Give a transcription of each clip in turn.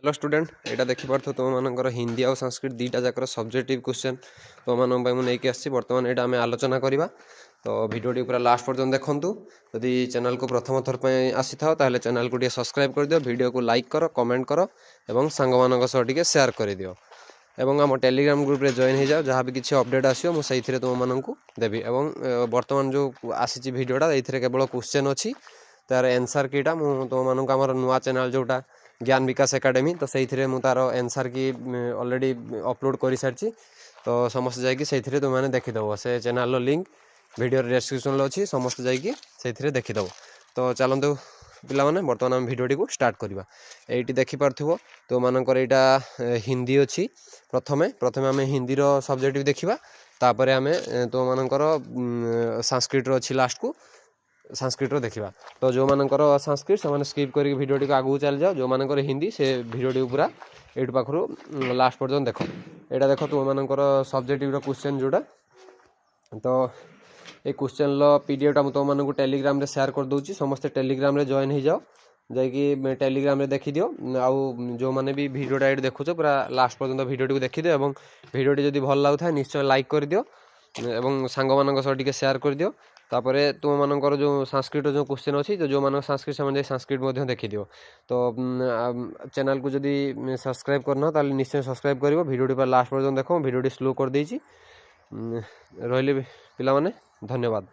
Hello student एटा देखिपार तुम मानकर हिंदी और संस्कृत दुईटा जाकर सब्जेक्टिव क्वेश्चन तुम मुझे आसी बर्तमान यहाँ आम आलोचना करवा। तो भिडियो पूरा लास्ट पर्यटन देखूँ। जदि चैनल को प्रथम थर पर आसी था ताहले चैनल को सब्सक्राइब कर दियो, वीडियो को लाइक कर, कमेंट कर एवं सांग मान टे शेयर कर दियो एवं आम टेलीग्राम ग्रुप रे जॉइन हो जाओ। जहाँ भी किसी अपडेट आसो मुझे तुम मानक देवी। एवं बर्तमान जो आसी भिडियोटा ये केवल क्वेश्चन अच्छी तार एनसर कीटा मुझे तुम मानक आम नुआ चैनल जोटा ज्ञान विकास एकेडमी तो से तार एनसर की ऑलरेडी अपलोड कर सारी। तो समस्त जाइए तुमने देखीदेव से चैनल लिंक वीडियो डिस्क्रिप्शन अच्छी, समस्त जाइए देखीदेव। तो चलतु पिला माने बर्तमान आम भिडियोटी को स्टार्ट करवा। ये देखिपार तो मानकर यहाँ हिंदी अच्छी। प्रथमे प्रथमे आम हिंदी सब्जेक्ट देखा, तापर आम तो मानकर संस्कृत अच्छी लास्ट को संस्कृत देखा। तो जो मानकर संस्कृत से स्किप कर भिडियोटी को आगू चल जाओ, जो मानकर हिंदी से भिडियोटी पूरा ये पाखु लास्ट पर्यटन देख। यहाँ देख तुम मानकर सब्जेक्टिव क्वेश्चन जोड़ा। तो ये क्वेश्चन पीडीएफटा तुम मानक टेलीग्राम रे शेयर कर दूची, समस्ते टेलीग्राम रे जॉइन हो जाओ, जाकि टेलीग्राम रे देखी दियो। आउ जो मैंने भी भिडियोटा ये देखुच पूरा लास्ट पर्यटन भिडियोटी को देखी दियो एवं भिडियोटी जब भल लगुता निश्चय लाइक कर दियो एवं सांग मान टे शेयर कर दियो। तापर तुम मानकर जो संस्कृत जो क्वेश्चन अच्छी तो जो मान संस्कृत से संस्कृत देखी दियो। तो चैनल को जदि सब्सक्राइब करना ताले निश्चय सब्सक्राइब करिवो। भिडियोटी पर लास्ट पर्यटन देखो, भिडियोटी स्लो कर देइछि। रहिले पिला माने धन्यवाद।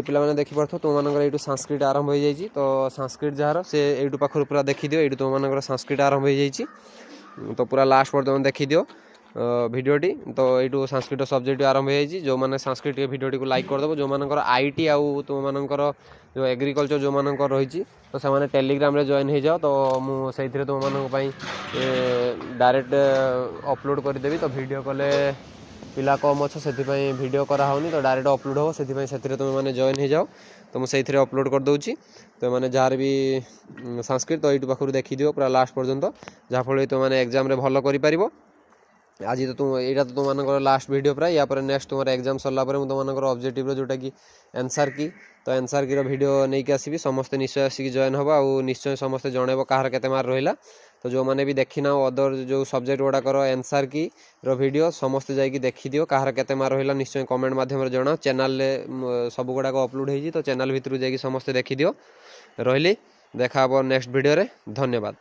ये पे देखिपे तुम मान संस्कृत आरंभ हो जाए तो संस्कृत जार से यू पाखर पूरा देखीद ये तुम मान संस्कृत आरंभ हो जाए तो पूरा लास्ट पर्यटन देखीद भिडटी तो यू संस्कृत सब्जेक्ट आरंभ हो जाए जो मैंने संस्कृत भिडियो को लाइक करदेव जो मान आईटी आउ तुम मानकर जो एग्रीकल्चर जो मान रही तो से टेलीग्राम रे जॉइन हो जाओ तो मुझे तुम मानी डायरेक्ट अपलोड करदेवी तो वीडियो कले पिला कम अच्छे से वीडियो कराऊनी तो डायरेक्ट अपलोड हो से तुम मैंने जॉइन हो जाओ तो मुझे अपलोड कर दूची तो मैंने जार भी संस्कृत तो यूट्यूब पाखु देखी दियो पूरा लास्ट पर्यंत जहाँफल तुम मैंने एग्जाम रे भल कर आज तो तुम यहाँ तो तुम लास्ट वीडियो प्राय या नेक्स्ट तुम एग्जाम सरला तुम ऑब्जेक्टिव जोटा कि आंसर की तो आंसर की वीडियो नहीं कि आसबि समस्ते निश्चय आसिक जॉइन हम और निश्चय समस्ते जनइब कहार केते मार्क रहा तो जो मैंने भी देखी ना अदर जो सब्जेक्ट गुड़ाकर आंसर की वीडियो समस्ते जाकि देखिदियो कहार केते मार्क रहा निश्चय कमेंट माध्यम जनाओ चैनल सब गुड़ाक अपलोड होती तो चैनल भितर जाकि समस्ते देखिदियो रही देखा नेक्स्ट वीडियो रे धन्यवाद।